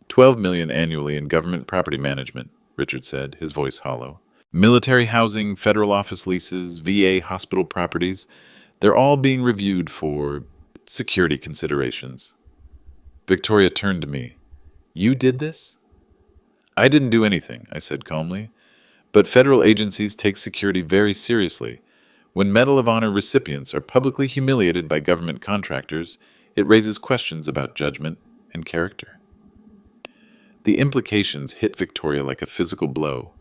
$12 million annually in government property management," Richard said, his voice hollow. "Military housing, federal office leases, VA hospital properties, they're all being reviewed for security considerations." Victoria turned to me. "You did this?" "I didn't do anything," I said calmly. "But federal agencies take security very seriously. When Medal of Honor recipients are publicly humiliated by government contractors, it raises questions about judgment and character." The implications hit Victoria like a physical blow.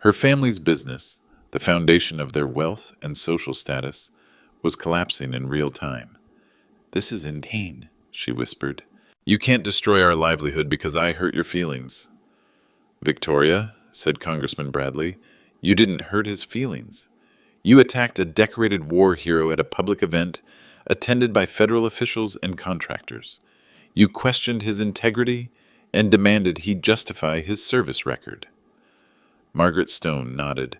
Her family's business, the foundation of their wealth and social status, was collapsing in real time. "This is inane," she whispered. "You can't destroy our livelihood because I hurt your feelings." "Victoria," said Congressman Bradley, "you didn't hurt his feelings. You attacked a decorated war hero at a public event attended by federal officials and contractors. You questioned his integrity and demanded he justify his service record." Margaret Stone nodded.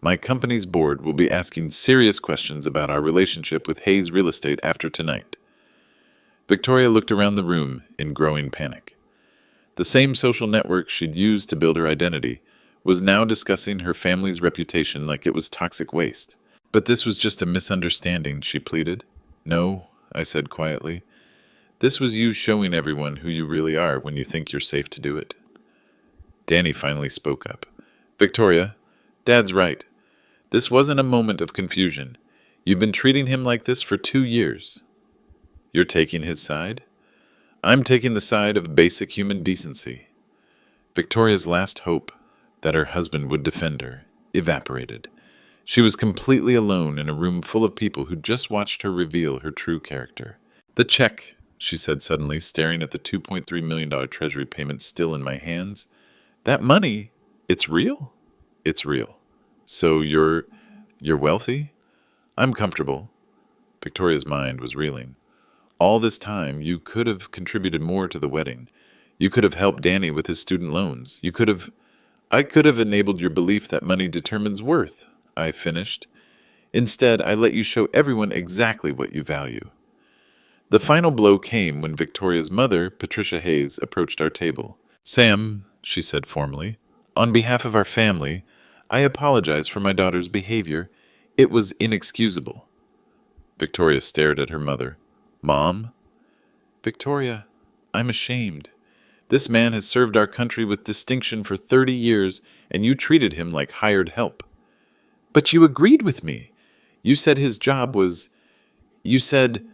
"My company's board will be asking serious questions about our relationship with Hayes Real Estate after tonight." Victoria looked around the room in growing panic. The same social network she'd used to build her identity was now discussing her family's reputation like it was toxic waste. "But this was just a misunderstanding," she pleaded. "No," I said quietly. "This was you showing everyone who you really are when you think you're safe to do it." Danny finally spoke up. "Victoria, Dad's right. This wasn't a moment of confusion. You've been treating him like this for 2 years. You're taking his side? I'm taking the side of basic human decency." Victoria's last hope that her husband would defend her evaporated. She was completely alone in a room full of people who just watched her reveal her true character. "The check," she said suddenly, staring at the $2.3 million Treasury payment still in my hands. "That money, it's real?" "It's real." "So you're wealthy?" "I'm comfortable." Victoria's mind was reeling. "All this time, you could have contributed more to the wedding. You could have helped Danny with his student loans. I could have enabled your belief that money determines worth. I finished. Instead, I let you show everyone exactly what you value. The final blow came when Victoria's mother, Patricia Hayes, approached our table. Sam, she said formally, on behalf of our family, I apologize for my daughter's behavior. It was inexcusable. Victoria stared at her mother. Mom? Victoria, I'm ashamed. This man has served our country with distinction for 30 years, and you treated him like hired help. But you agreed with me. You said his job was... You said...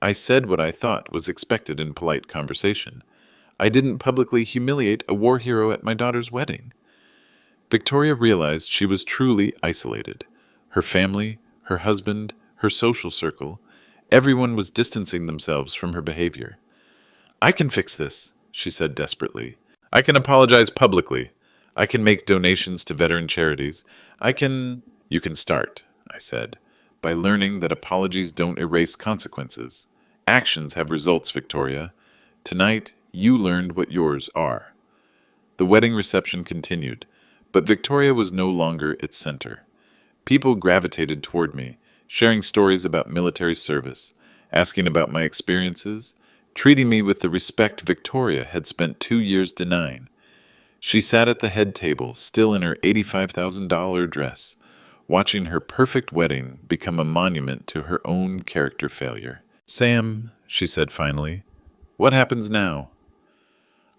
I said what I thought was expected in polite conversation. I didn't publicly humiliate a war hero at my daughter's wedding. Victoria realized she was truly isolated. Her family, her husband, her social circle, everyone was distancing themselves from her behavior. I can fix this, she said desperately. I can apologize publicly. I can make donations to veteran charities. You can start, I said, by learning that apologies don't erase consequences. Actions have results, Victoria. Tonight, you learned what yours are. The wedding reception continued, but Victoria was no longer its center. People gravitated toward me, sharing stories about military service, asking about my experiences, treating me with the respect Victoria had spent 2 years denying. She sat at the head table, still in her $85,000 dress, watching her perfect wedding become a monument to her own character failure. Sam, she said finally, what happens now?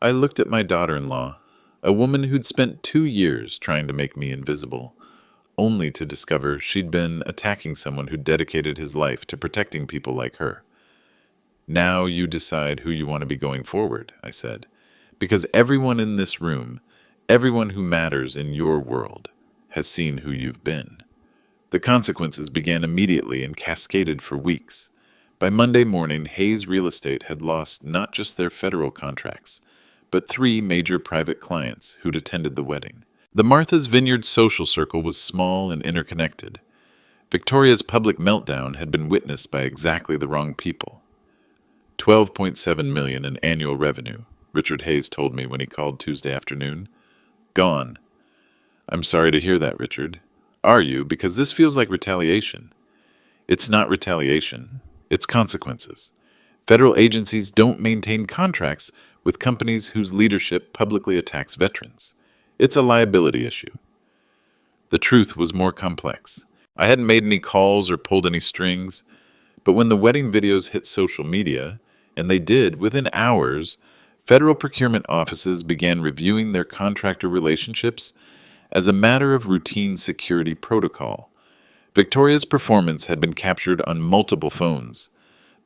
I looked at my daughter-in-law, a woman who'd spent 2 years trying to make me invisible, only to discover she'd been attacking someone who dedicated his life to protecting people like her. Now you decide who you want to be going forward, I said, because everyone in this room, everyone who matters in your world, has seen who you've been. The consequences began immediately and cascaded for weeks. By Monday morning, Hayes Real Estate had lost not just their federal contracts, but 3 major private clients who'd attended the wedding. The Martha's Vineyard social circle was small and interconnected. Victoria's public meltdown had been witnessed by exactly the wrong people. $12.7 million in annual revenue, Richard Hayes told me when he called Tuesday afternoon. Gone. I'm sorry to hear that, Richard. Are you? Because this feels like retaliation. It's not retaliation. It's consequences. Federal agencies don't maintain contracts with companies whose leadership publicly attacks veterans. It's a liability issue. The truth was more complex. I hadn't made any calls or pulled any strings, but when the wedding videos hit social media, and they did within hours, federal procurement offices began reviewing their contractor relationships as a matter of routine security protocol. Victoria's performance had been captured on multiple phones.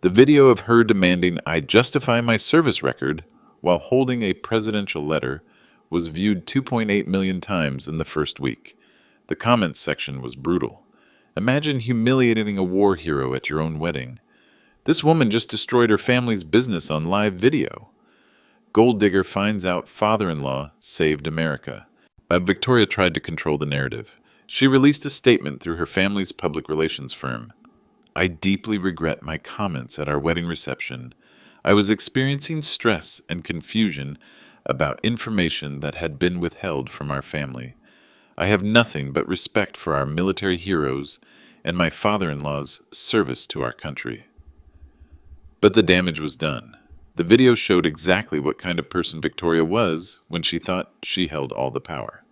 The video of her demanding I justify my service record while holding a presidential letter was viewed 2.8 million times in the first week. The comments section was brutal. Imagine humiliating a war hero at your own wedding. This woman just destroyed her family's business on live video. Gold digger finds out father-in-law saved America. Victoria tried to control the narrative. She released a statement through her family's public relations firm. I deeply regret my comments at our wedding reception. I was experiencing stress and confusion about information that had been withheld from our family. I have nothing but respect for our military heroes and my father-in-law's service to our country. But the damage was done. The video showed exactly what kind of person Victoria was when she thought she held all the power.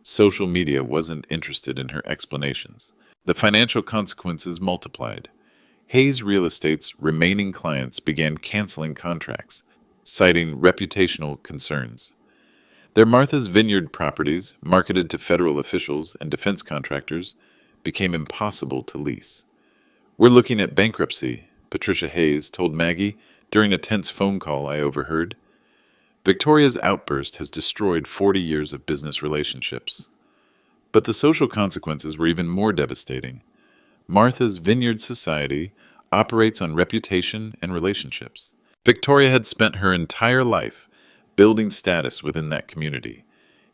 Social media wasn't interested in her explanations. The financial consequences multiplied. Hayes Real Estate's remaining clients began canceling contracts, citing reputational concerns. Their Martha's Vineyard properties, marketed to federal officials and defense contractors, became impossible to lease. We're looking at bankruptcy, Patricia Hayes told Maggie during a tense phone call I overheard. Victoria's outburst has destroyed 40 years of business relationships. But the social consequences were even more devastating. Martha's Vineyard Society operates on reputation and relationships. Victoria had spent her entire life building status within that community.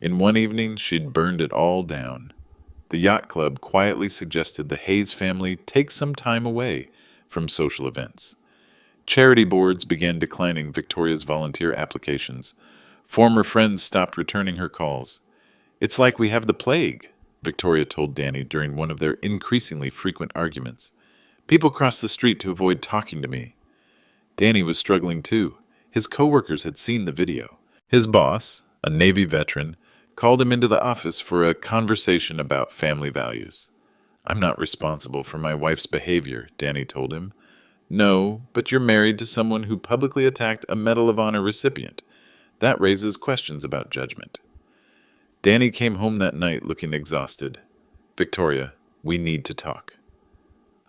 In one evening, she'd burned it all down. The yacht club quietly suggested the Hayes family take some time away from social events. Charity boards began declining Victoria's volunteer applications. Former friends stopped returning her calls. It's like we have the plague, Victoria told Danny during one of their increasingly frequent arguments. People crossed the street to avoid talking to me. Danny was struggling too. His coworkers had seen the video. His boss, a Navy veteran, called him into the office for a conversation about family values. I'm not responsible for my wife's behavior, Danny told him. No, but you're married to someone who publicly attacked a Medal of Honor recipient. That raises questions about judgment. Danny came home that night looking exhausted. Victoria, we need to talk.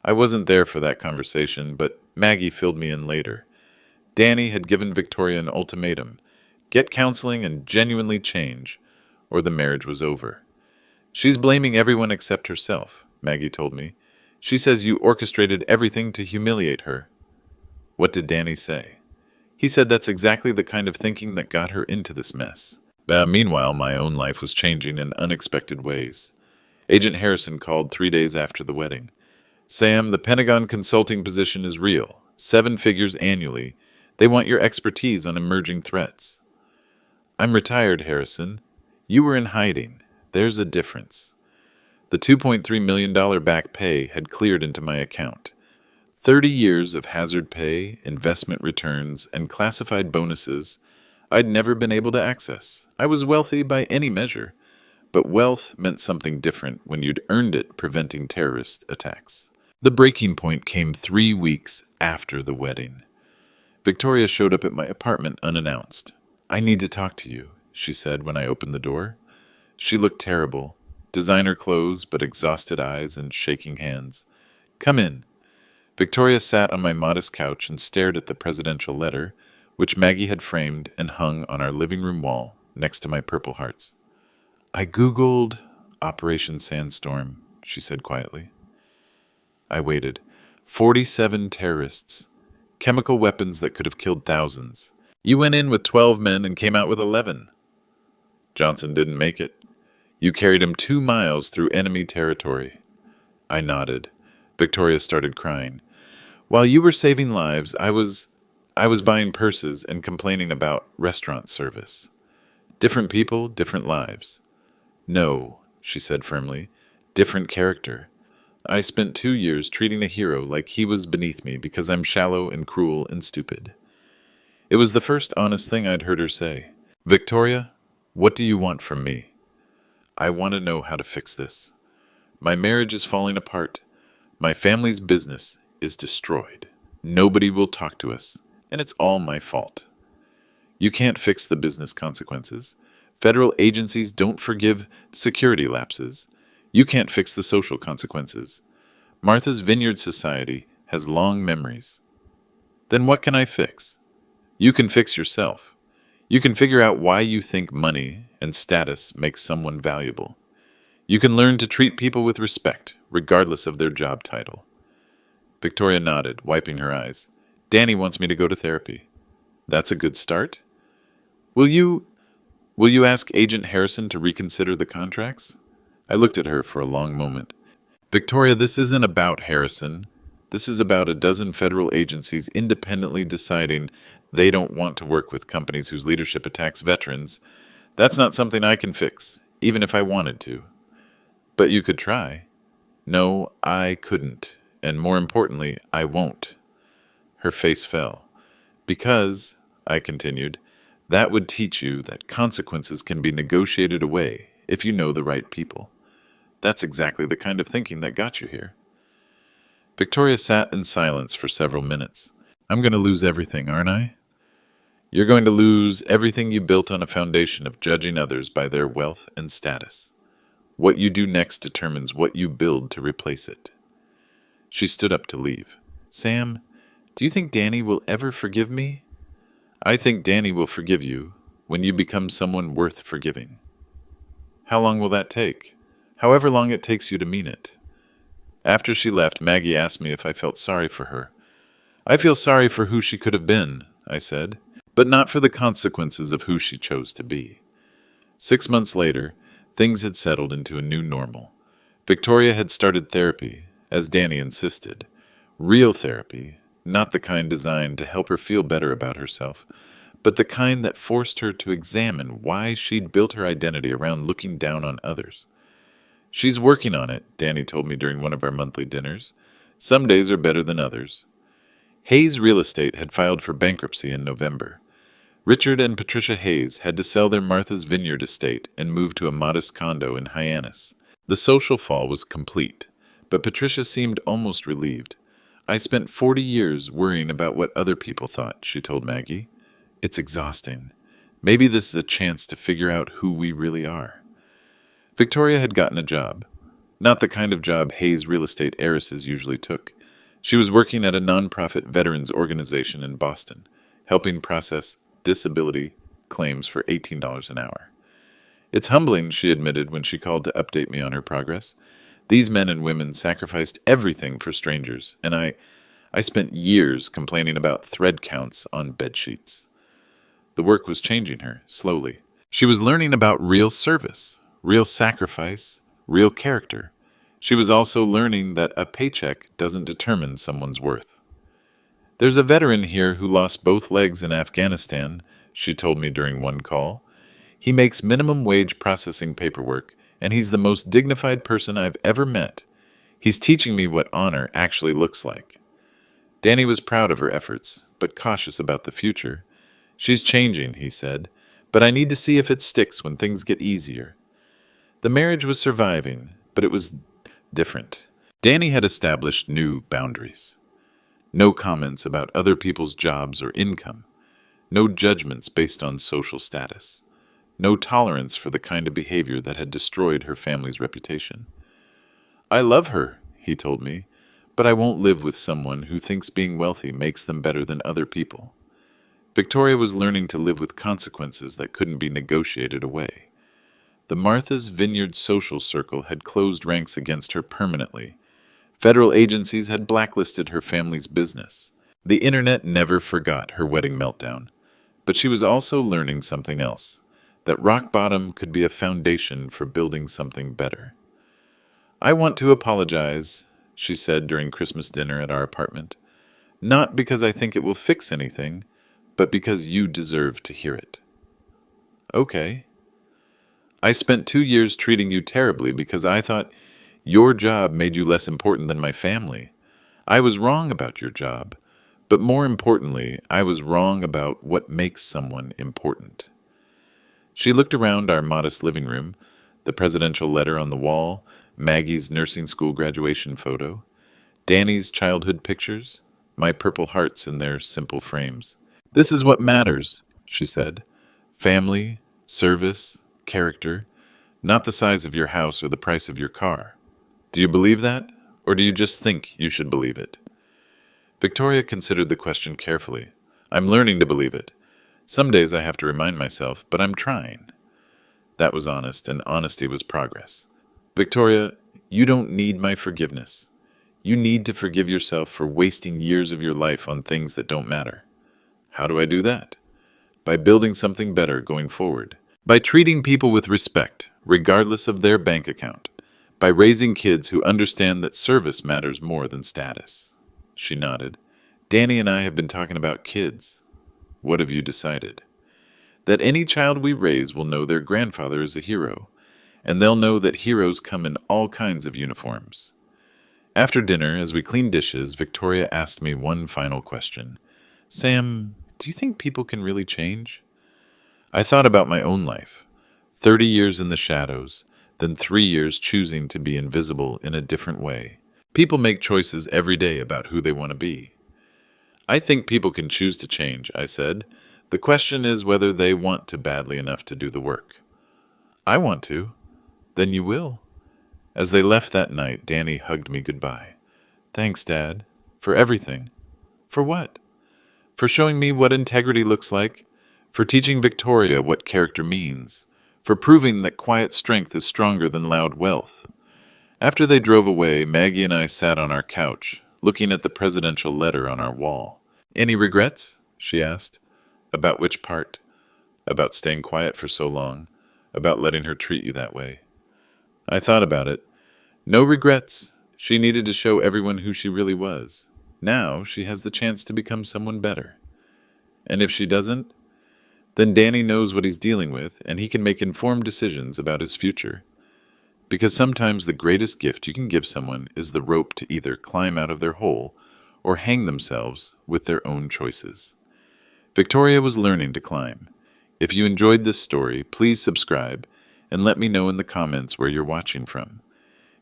I wasn't there for that conversation, but Maggie filled me in later. Danny had given Victoria an ultimatum. Get counseling and genuinely change, or the marriage was over. She's blaming everyone except herself, Maggie told me. She says you orchestrated everything to humiliate her. What did Danny say? He said that's exactly the kind of thinking that got her into this mess. Meanwhile, my own life was changing in unexpected ways. Agent Harrison called 3 days after the wedding. Sam, the Pentagon consulting position is real. 7 figures annually. They want your expertise on emerging threats. I'm retired, Harrison. You were in hiding. There's a difference. The $2.3 million back pay had cleared into my account. 30 years of hazard pay, investment returns, and classified bonuses I'd never been able to access. I was wealthy by any measure, but wealth meant something different when you'd earned it preventing terrorist attacks. The breaking point came 3 weeks after the wedding. Victoria showed up at my apartment unannounced. I need to talk to you, she said when I opened the door. She looked terrible. Designer clothes, but exhausted eyes and shaking hands. Come in. Victoria sat on my modest couch and stared at the presidential letter, which Maggie had framed and hung on our living room wall next to my Purple Hearts. I Googled Operation Sandstorm, she said quietly. I waited. 47 terrorists. Chemical weapons that could have killed thousands. You went in with 12 men and came out with 11. Johnson didn't make it. You carried him 2 miles through enemy territory. I nodded. Victoria started crying. While you were saving lives, I was buying purses and complaining about restaurant service. Different people, different lives. No, she said firmly. Different character. I spent 2 years treating a hero like he was beneath me because I'm shallow and cruel and stupid. It was the first honest thing I'd heard her say. Victoria, what do you want from me? I want to know how to fix this. My marriage is falling apart. My family's business is destroyed. Nobody will talk to us, and it's all my fault. You can't fix the business consequences. Federal agencies don't forgive security lapses. You can't fix the social consequences. Martha's Vineyard Society has long memories. Then what can I fix? You can fix yourself. You can figure out why you think money and status makes someone valuable. You can learn to treat people with respect, regardless of their job title. Victoria nodded, wiping her eyes. Danny wants me to go to therapy. That's a good start. Will you ask Agent Harrison to reconsider the contracts? I looked at her for a long moment. Victoria, this isn't about Harrison. This is about a dozen federal agencies independently deciding they don't want to work with companies whose leadership attacks veterans. That's not something I can fix, even if I wanted to. But you could try. No, I couldn't. And more importantly, I won't. Her face fell. Because, I continued, that would teach you that consequences can be negotiated away if you know the right people. That's exactly the kind of thinking that got you here. Victoria sat in silence for several minutes. I'm going to lose everything, aren't I? You're going to lose everything you built on a foundation of judging others by their wealth and status. What you do next determines what you build to replace it. She stood up to leave. Sam, do you think Danny will ever forgive me? I think Danny will forgive you when you become someone worth forgiving. How long will that take? However long it takes you to mean it. After she left, Maggie asked me if I felt sorry for her. I feel sorry for who she could have been, I said, but not for the consequences of who she chose to be. 6 months later, things had settled into a new normal. Victoria had started therapy, as Danny insisted. Real therapy, not the kind designed to help her feel better about herself, but the kind that forced her to examine why she'd built her identity around looking down on others. She's working on it, Danny told me during one of our monthly dinners. Some days are better than others. Hayes Real Estate had filed for bankruptcy in November. Richard and Patricia Hayes had to sell their Martha's Vineyard estate and move to a modest condo in Hyannis. The social fall was complete, but Patricia seemed almost relieved. I spent 40 years worrying about what other people thought, she told Maggie. It's exhausting. Maybe this is a chance to figure out who we really are. Victoria had gotten a job. Not the kind of job Hayes Real Estate heiresses usually took. She was working at a nonprofit veterans organization in Boston, helping process disability claims for $18 an hour. It's humbling, she admitted when she called to update me on her progress. These men and women sacrificed everything for strangers, and I spent years complaining about thread counts on bedsheets. The work was changing her, slowly. She was learning about real service, real sacrifice, real character. She was also learning that a paycheck doesn't determine someone's worth. There's a veteran here who lost both legs in Afghanistan, she told me during one call. He makes minimum wage processing paperwork, and he's the most dignified person I've ever met. He's teaching me what honor actually looks like. Danny was proud of her efforts, but cautious about the future. She's changing, he said, but I need to see if it sticks when things get easier. The marriage was surviving, but it was different. Danny had established new boundaries. No comments about other people's jobs or income. No judgments based on social status. No tolerance for the kind of behavior that had destroyed her family's reputation. I love her, he told me, but I won't live with someone who thinks being wealthy makes them better than other people. Victoria was learning to live with consequences that couldn't be negotiated away. The Martha's Vineyard social circle had closed ranks against her permanently. Federal agencies had blacklisted her family's business. The internet never forgot her wedding meltdown. But she was also learning something else, that rock bottom could be a foundation for building something better. I want to apologize, she said during Christmas dinner at our apartment. Not because I think it will fix anything, but because you deserve to hear it. Okay. I spent 2 years treating you terribly because I thought your job made you less important than my family. I was wrong about your job, but more importantly, I was wrong about what makes someone important. She looked around our modest living room, the presidential letter on the wall, Maggie's nursing school graduation photo, Danny's childhood pictures, my purple hearts in their simple frames. This is what matters, she said. Family, service, character, not the size of your house or the price of your car. Do you believe that, or do you just think you should believe it? Victoria considered the question carefully. I'm learning to believe it. Some days I have to remind myself, but I'm trying. That was honest, and honesty was progress. Victoria, you don't need my forgiveness. You need to forgive yourself for wasting years of your life on things that don't matter. How do I do that? By building something better going forward. By treating people with respect, regardless of their bank account. By raising kids who understand that service matters more than status. She nodded. Danny and I have been talking about kids. What have you decided? That any child we raise will know their grandfather is a hero, and they'll know that heroes come in all kinds of uniforms. After dinner, as we cleaned dishes, Victoria asked me one final question. Sam, do you think people can really change? I thought about my own life. 30 years in the shadows, then 3 years choosing to be invisible in a different way. People make choices every day about who they want to be. I think people can choose to change, I said. The question is whether they want to badly enough to do the work. I want to. Then you will. As they left that night, Danny hugged me goodbye. Thanks, Dad. For everything. For what? For showing me what integrity looks like. For teaching Victoria what character means. For proving that quiet strength is stronger than loud wealth. After they drove away, Maggie and I sat on our couch, looking at the presidential letter on our wall. Any regrets? She asked. About which part? About staying quiet for so long. About letting her treat you that way. I thought about it. No regrets. She needed to show everyone who she really was. Now she has the chance to become someone better. And if she doesn't, then Danny knows what he's dealing with, and he can make informed decisions about his future. Because sometimes the greatest gift you can give someone is the rope to either climb out of their hole or hang themselves with their own choices. Victoria was learning to climb. If you enjoyed this story, please subscribe and let me know in the comments where you're watching from.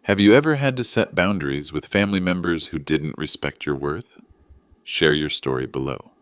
Have you ever had to set boundaries with family members who didn't respect your worth? Share your story below.